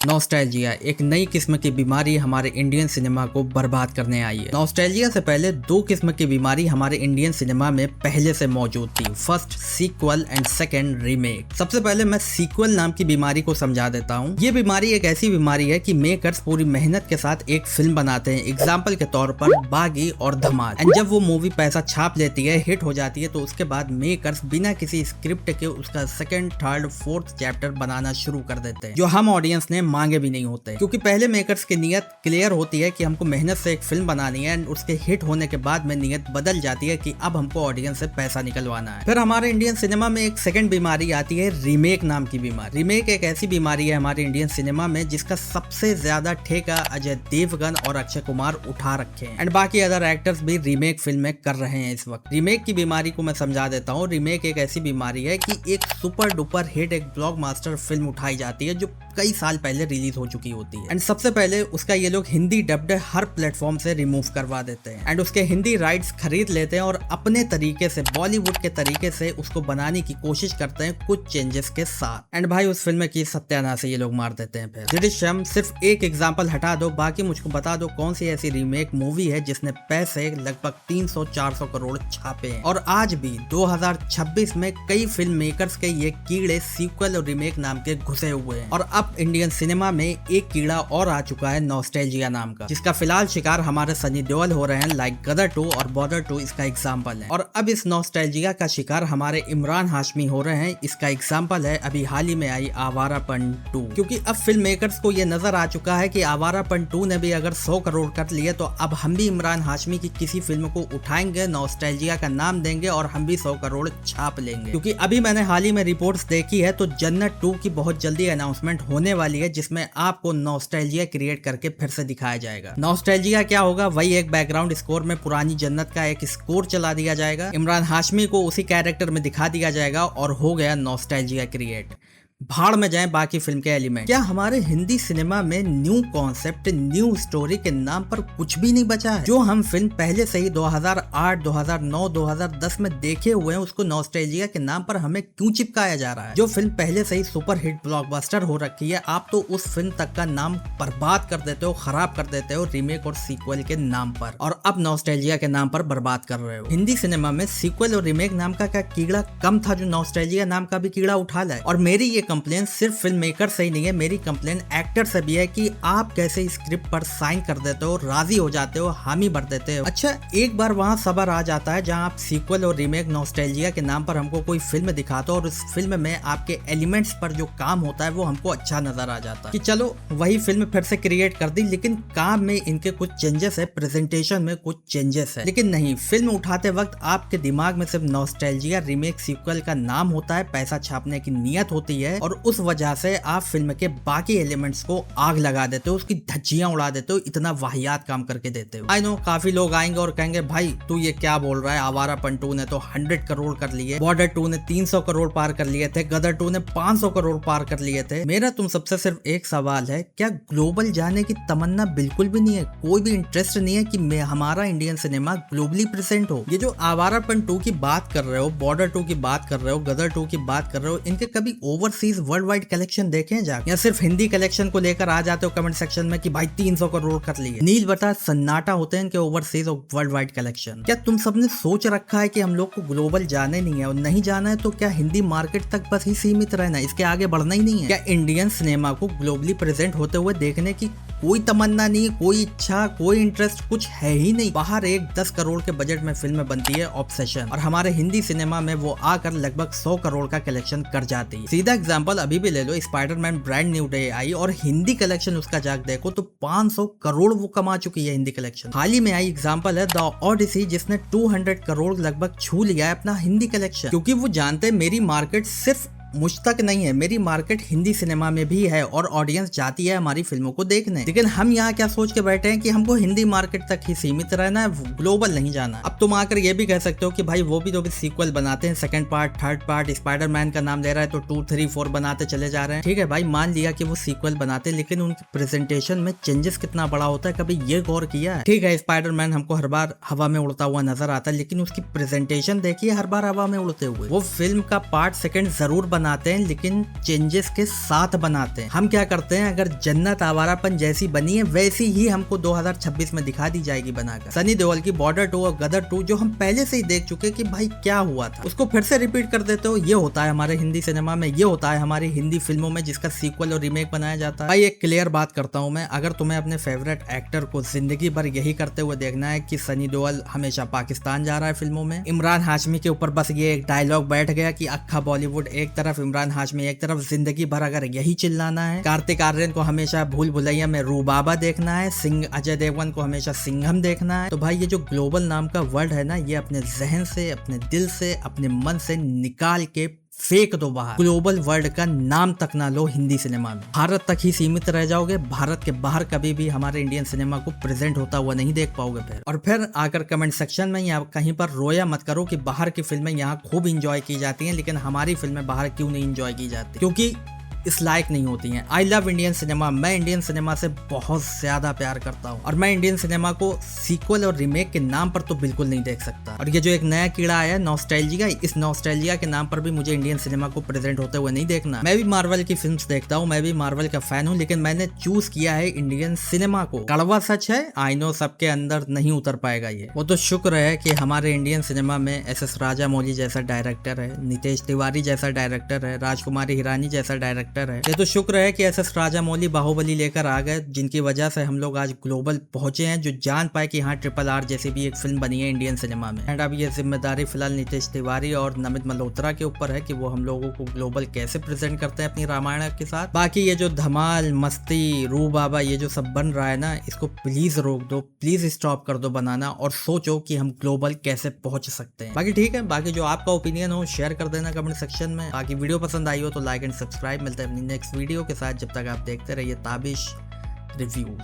Nostalgia एक नई किस्म की बीमारी हमारे इंडियन सिनेमा को बर्बाद करने आई है। नॉस्टैल्जिया से पहले दो किस्म की बीमारी हमारे इंडियन सिनेमा में पहले से मौजूद थी। First sequel and second remake. सबसे पहले मैं सीक्वल नाम की बीमारी को समझा देता हूँ। ये बीमारी एक ऐसी बीमारी है कि मेकर्स पूरी मेहनत के साथ एक फिल्म बनाते हैं, एग्जाम्पल के तौर पर बागी और धमाल, एंड जब वो मूवी पैसा छाप लेती है, हिट हो जाती है, तो उसके बाद मेकर्स बिना किसी स्क्रिप्ट के उसका सेकंड, थर्ड, फोर्थ चैप्टर बनाना शुरू कर देते हैं, जो हम ऑडियंस ने मांगे भी नहीं होते, क्योंकि पहले मेकर्स की नियत क्लियर होती है कि हमको मेहनत से एक फिल्म बनानी है, एंड उसके हिट होने के बाद में नियत बदल जाती है कि अब हमको ऑडियंस से पैसा निकलवाना है। फिर हमारे इंडियन सिनेमा में एक सेकंड बीमारी आती है, रीमेक नाम की बीमारी। रीमेक एक ऐसी बीमारी है हमारे इंडियन सिनेमा में जिसका सबसे ज्यादा ठेका अजय देवगन और अक्षय कुमार उठा रखे हैं, एंड बाकी अदर एक्टर्स भी रीमेक फिल्में कर रहे हैं इस वक्त। रीमेक की बीमारी को मैं समझा देता हूँ। रीमेक एक ऐसी बीमारी है कि एक सुपर डुपर हिट, एक ब्लॉकबस्टर फिल्म उठाई जाती है जो कई साल पहले रिलीज हो चुकी होती है, एंड सबसे पहले उसका ये लोग हिंदी डब्ड हर प्लेटफॉर्म से रिमूव करवा देते हैं, एंड उसके हिंदी राइट्स खरीद लेते हैं और अपने तरीके से, बॉलीवुड के तरीके से उसको बनाने की कोशिश करते हैं कुछ चेंजेस के साथ, एंड भाई उस फिल्म की सत्यानाश ये लोग मार देते हैं। फिर दृश्यम सिर्फ एक एग्जाम्पल हटा दो, बाकी मुझको बता दो कौन सी ऐसी रीमेक मूवी है जिसने पैसे लगभग 300-400 करोड़ छापे हैं, और आज भी 2026 में कई फिल्म मेकर्स के ये कीड़े सीक्वल और रीमेक नाम के घुसे हुए हैं। और अब इंडियन सिनेमा में एक कीड़ा और आ चुका है नॉस्टैल्जिया नाम का, जिसका फिलहाल शिकार हमारे सनी देओल हो रहे हैं, लाइक गदर 2 और बॉर्डर 2 इसका एग्जाम्पल है। और अब इस नॉस्टैल्जिया का शिकार हमारे इमरान हाशमी हो रहे हैं, इसका एग्जाम्पल है अभी हाल ही में आई आवारापन 2, क्योंकि अब फिल्म मेकर्स को ये नजर आ चुका है कि आवारापन 2 ने भी अगर 100 करोड़ कर लिए तो अब हम भी इमरान हाशमी की किसी फिल्म को उठाएंगे, नॉस्टैल्जिया का नाम देंगे और हम भी 100 करोड़ छाप लेंगे। क्योंकि अभी मैंने हाल ही में रिपोर्ट्स देखी है तो जन्नत 2 की बहुत जल्दी अनाउंसमेंट होने वाली है, जिसमें आपको नॉस्टैल्जिया क्रिएट करके फिर से दिखाया जाएगा। नॉस्टैल्जिया क्या होगा? वही एक बैकग्राउंड स्कोर में पुरानी जन्नत का एक स्कोर चला दिया जाएगा, इमरान हाशमी को उसी कैरेक्टर में दिखा दिया जाएगा और हो गया नॉस्टैल्जिया क्रिएट। भाड़ में जाएं बाकी फिल्म के एलिमेंट। क्या हमारे हिंदी सिनेमा में न्यू कॉन्सेप्ट, न्यू स्टोरी के नाम पर कुछ भी नहीं बचा है? जो हम फिल्म पहले से ही 2008, 2009, 2010 में देखे हुए हैं, उसको नॉस्टैल्जिया के नाम पर हमें क्यों चिपकाया जा रहा है? जो फिल्म पहले से ही सुपर हिट ब्लॉकबस्टर हो रखी है, आप तो उस फिल्म तक का नाम बर्बाद कर देते हो, खराब कर देते हो रीमेक और सीक्वल के नाम पर, और अब नॉस्टैल्जिया के नाम पर बर्बाद कर रहे हो। हिंदी सिनेमा में सीक्वल और रीमेक नाम का क्या कीड़ा कम था जो नॉस्टैल्जिया नाम का भी कीड़ा उठा लाए? और मेरी ये कंप्लेन सिर्फ फिल्म मेकर से ही नहीं है, मेरी कंप्लेन एक्टर से भी है कि आप कैसे स्क्रिप्ट पर साइन कर देते हो, राजी हो जाते हो, हामी भर देते हो। अच्छा, एक बार वहां सबर आ जाता है जहां आप सीक्वल और रीमेक नॉस्टैल्जिया के नाम पर हमको कोई फिल्म दिखाते हो और उस फिल्म में आपके एलिमेंट्स पर जो काम होता है वो हमको अच्छा नजर आ जाता है कि चलो वही फिल्म फिर से क्रिएट कर दी, लेकिन काम में इनके कुछ चेंजेस है, प्रेजेंटेशन में कुछ चेंजेस है। लेकिन नहीं, फिल्म उठाते वक्त आपके दिमाग में सिर्फ नॉस्टैल्जिया, रीमेक, सीक्वल का नाम होता है, पैसा छापने की नियत होती है, और उस वजह से आप फिल्म के बाकी एलिमेंट्स को आग लगा देते हो, उसकी धज्जियां उड़ा देते हो, इतना वाहियात काम करके देते हो। आई नो काफी लोग आएंगे और कहेंगे भाई तू ये क्या बोल रहा है, आवारापन 2 ने तो 100 करोड़ कर लिए, बॉर्डर 2 ने 300 करोड़ पार कर लिए थे, गदर 2 ने 500 करोड़ पार कर लिए थे। मेरा तुम सबसे सिर्फ एक सवाल है, क्या ग्लोबल जाने की तमन्ना बिल्कुल भी नहीं है? कोई भी इंटरेस्ट नहीं है कि हमारा इंडियन सिनेमा ग्लोबली प्रेजेंट हो? ये जो आवारापन 2 की बात कर रहे हो, बॉर्डर 2 की बात कर रहे हो, गदर 2 की बात कर रहे हो, इनके कभी ओवरसीज वर्ल्ड वाइड कलेक्शन देखें जा, या सिर्फ हिंदी कलेक्शन को लेकर आ जाते हो कमेंट सेक्शन में कि भाई 300 करोड़ कर लिए? नील बता सन्नाटा होते हैं इनके ओवरसीज और वर्ल्ड वाइड कलेक्शन। क्या तुम सबने सोच रखा है कि हम लोग को ग्लोबल जाने नहीं है, और नहीं जाना है तो क्या हिंदी मार्केट तक बस ही सीमित रहना है, इसके आगे बढ़ना ही नहीं है? क्या इंडियन सिनेमा को ग्लोबली प्रेजेंट होते हुए देखने की कोई तमन्ना नहीं है, कोई इच्छा, कोई इंटरेस्ट कुछ है ही नहीं? बाहर एक 10 करोड़ के बजट में फिल्म बनती है ऑब्सेशन, और हमारे हिंदी सिनेमा में वो आकर लगभग 100 करोड़ का कलेक्शन कर जाती है। सीधा एग्जांपल अभी भी ले लो, स्पाइडरमैन ब्रांड न्यू डे आई और हिंदी कलेक्शन उसका जाग देखो तो 500 करोड़ वो कमा चुकी है हिंदी कलेक्शन। हाल ही में आई एग्जांपल है द ओडिसी, जिसने 200 करोड़ लगभग छू लिया है अपना हिंदी कलेक्शन, क्योंकि वो जानते हैं मेरी मार्केट सिर्फ मुझ तक नहीं है, मेरी मार्केट हिंदी सिनेमा में भी है और ऑडियंस जाती है हमारी फिल्मों को देखने। लेकिन हम यहाँ क्या सोच के बैठे हैं कि हमको हिंदी मार्केट तक ही सीमित रहना है, ग्लोबल नहीं जाना। अब तुम आकर ये भी कह सकते हो कि भाई वो भी तो भी सीक्वल बनाते हैं, second part, third part, Spiderman का नाम ले रहा है तो 2, 3, 4 बनाते चले जा रहे हैं। ठीक है भाई, मान लिया कि वो सीक्वल बनाते हैं, लेकिन उनकी प्रेजेंटेशन में चेंजेस कितना बड़ा होता है, कभी ये गौर किया है? ठीक है, स्पाइडरमैन हमको हर बार हवा में उड़ता हुआ नजर आता है, लेकिन उसकी प्रेजेंटेशन देखिए हर बार हवा में उड़ते हुए। वो फिल्म का पार्ट सेकंड जरूर बनाते हैं लेकिन चेंजेस के साथ बनाते हैं। हम क्या करते हैं, अगर जन्नत आवारापन जैसी बनी है वैसी ही हमको 2026 में दिखा दी जाएगी बनाकर। सनी देओल की बॉर्डर 2 और गदर 2 जो हम पहले से ही देख चुके कि भाई क्या हुआ था, उसको फिर से रिपीट कर देते हो। ये होता है हमारे हिंदी सिनेमा में, ये होता है हमारी हिंदी फिल्मों में जिसका सीक्वल और रीमेक बनाया जाता है। भाई एक क्लियर बात करता हूँ मैं, अगर तुम्हें अपने फेवरेट एक्टर को जिंदगी भर यही करते हुए देखना है कि सनी देओल हमेशा पाकिस्तान जा रहा है फिल्मों में, इमरान हाशमी के ऊपर बस ये एक डायलॉग बैठ गया कि अक्खा बॉलीवुड एक तरफ, इमरान हाशमी एक तरफ, जिंदगी भर अगर यही चिल्लाना है, कार्तिक आर्यन को हमेशा भूल भुलैया में रूबाबा देखना है, सिंह अजय देवगन को हमेशा सिंघम देखना है, तो भाई ये जो ग्लोबल नाम का वर्ड है ना, ये अपने जहन से, अपने दिल से, अपने मन से निकाल के फेंक दो बाहर। ग्लोबल वर्ल्ड का नाम तक ना लो हिंदी सिनेमा में, भारत तक ही सीमित रह जाओगे। भारत के बाहर कभी भी हमारे इंडियन सिनेमा को प्रेजेंट होता हुआ नहीं देख पाओगे फिर। और फिर आकर कमेंट सेक्शन में या कहीं पर रोया मत करो कि बाहर की फिल्में यहाँ खूब इंजॉय की जाती हैं लेकिन हमारी फिल्में बाहर क्यों नहीं इंजॉय की जाती, क्योंकि इस लायक नहीं होती हैं। आई लव इंडियन सिनेमा, मैं इंडियन सिनेमा से बहुत ज्यादा प्यार करता हूँ और मैं इंडियन सिनेमा को सीक्वल और रीमेक के नाम पर तो बिल्कुल नहीं देख सकता। और ये जो एक नया कीड़ा आया नॉस्टैल्जिया, इस नॉस्टैल्जिया के नाम पर भी मुझे इंडियन सिनेमा को प्रेजेंट होते हुए नहीं देखना। मैं भी मार्वल की फिल्म्स देखता हूँ, मैं भी मार्वल का फैन हूँ, लेकिन मैंने चूज किया है इंडियन सिनेमा को। कड़वा सच है, आई नो सबके अंदर नहीं उतर पाएगा ये, वो तो शुक्र है कि हमारे इंडियन सिनेमा में SS राजामौली जैसा डायरेक्टर है, नितेश तिवारी जैसा डायरेक्टर है, राजकुमारी हिरानी जैसा डायरेक्टर है। ये तो शुक्र है कि SS राजामौली बाहुबली लेकर आ गए, जिनकी वजह से हम लोग आज ग्लोबल पहुंचे हैं, जो जान पाए कि हाँ RRR जैसी भी एक फिल्म बनी है इंडियन सिनेमा में। एंड अब ये जिम्मेदारी फिलहाल नितेश तिवारी और नमित मल्होत्रा के ऊपर है कि वो हम लोगों को ग्लोबल कैसे प्रेजेंट करते हैं अपनी रामायण के साथ। बाकी ये जो धमाल मस्ती रू बाबा ये जो सब बन रहा है ना, इसको प्लीज रोक दो, प्लीज स्टॉप कर दो बनाना और सोचो कि हम ग्लोबल कैसे पहुंच सकते हैं। बाकी ठीक है, बाकी जो आपका ओपिनियन हो शेयर कर देना कमेंट सेक्शन में। बाकी वीडियो पसंद आई हो तो लाइक एंड सब्सक्राइब। मिलते हैं अपनी नेक्स्ट वीडियो के साथ, जब तक आप देखते रहिए ताबिश रिव्यूज।